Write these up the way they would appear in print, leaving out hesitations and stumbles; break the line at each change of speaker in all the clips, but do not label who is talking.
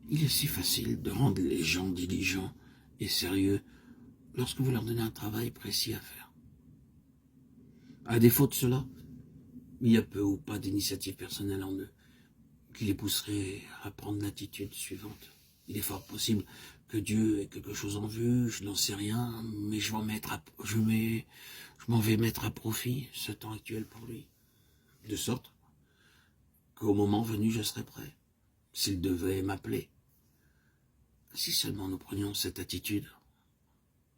Il est si facile de rendre les gens diligents et sérieux lorsque vous leur donnez un travail précis à faire. À défaut de cela, il y a peu ou pas d'initiative personnelle en eux qui les pousserait à prendre l'attitude suivante. Il est fort possible que Dieu ait quelque chose en vue, je n'en sais rien, mais je m'en vais mettre à profit ce temps actuel pour lui. De sorte qu'au moment venu, je serai prêt, s'il devait m'appeler. Si seulement nous prenions cette attitude,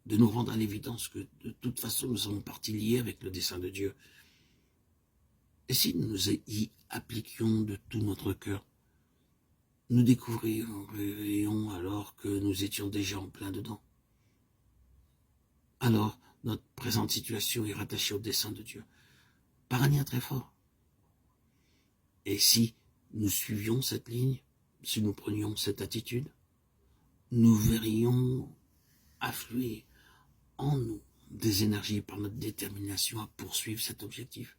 de nous rendre à l'évidence que de toute façon nous sommes partie liés avec le dessein de Dieu, et si nous y appliquions de tout notre cœur, nous découvririons alors que nous étions déjà en plein dedans. Alors, notre présente situation est rattachée au dessein de Dieu, par un lien très fort. Et si nous suivions cette ligne, si nous prenions cette attitude, nous verrions affluer en nous des énergies par notre détermination à poursuivre cet objectif.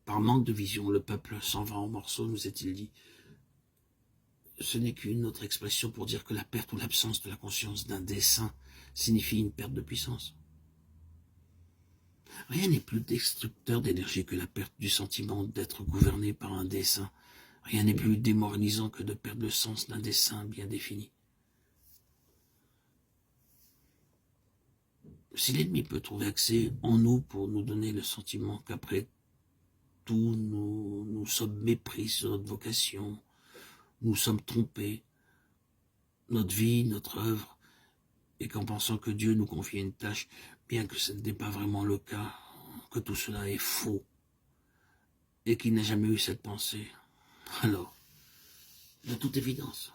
Par manque de vision, le peuple s'en va en morceaux, nous est-il dit. Ce n'est qu'une autre expression pour dire que la perte ou l'absence de la conscience d'un dessein signifie une perte de puissance. Rien n'est plus destructeur d'énergie que la perte du sentiment d'être gouverné par un dessein. Rien n'est plus démoralisant que de perdre le sens d'un dessein bien défini. Si l'ennemi peut trouver accès en nous pour nous donner le sentiment qu'après tout, nous sommes mépris sur notre vocation, nous sommes trompés, notre vie, notre œuvre, et qu'en pensant que Dieu nous confie une tâche, bien que ce n'est pas vraiment le cas, que tout cela est faux, et qu'il n'a jamais eu cette pensée, alors, de toute évidence,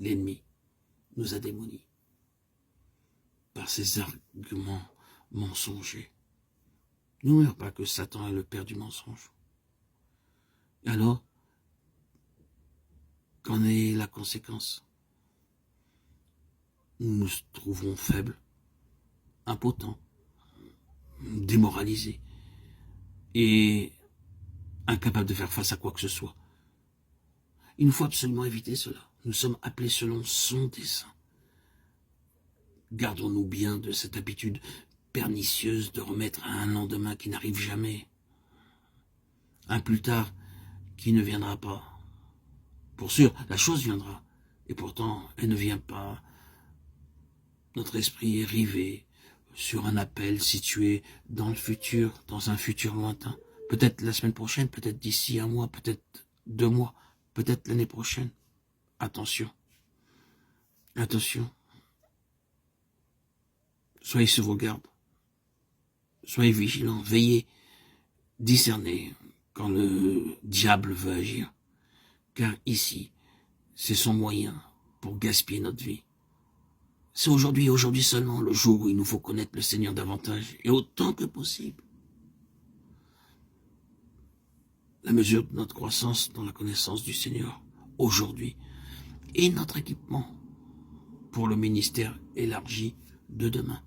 l'ennemi nous a démonis par ses arguments mensongers. N'oublions pas que Satan est le père du mensonge. Et alors, qu'en est la conséquence? Nous nous trouvons faibles, impotents, démoralisés et incapables de faire face à quoi que ce soit. Il nous faut absolument éviter cela. Nous sommes appelés selon son dessein. Gardons-nous bien de cette habitude pernicieuse de remettre à un lendemain qui n'arrive jamais, un plus tard qui ne viendra pas. Pour sûr, la chose viendra, et pourtant elle ne vient pas. Notre esprit est rivé sur un appel situé dans le futur, dans un futur lointain. Peut-être la semaine prochaine, peut-être d'ici un mois, peut-être 2 mois, peut-être l'année prochaine. Attention. Attention. Soyez sur vos gardes. Soyez vigilants. Veillez. Discernez quand le diable veut agir. Car ici, c'est son moyen pour gaspiller notre vie. C'est aujourd'hui seulement, le jour où il nous faut connaître le Seigneur davantage et autant que possible. La mesure de notre croissance dans la connaissance du Seigneur aujourd'hui est notre équipement pour le ministère élargi de demain.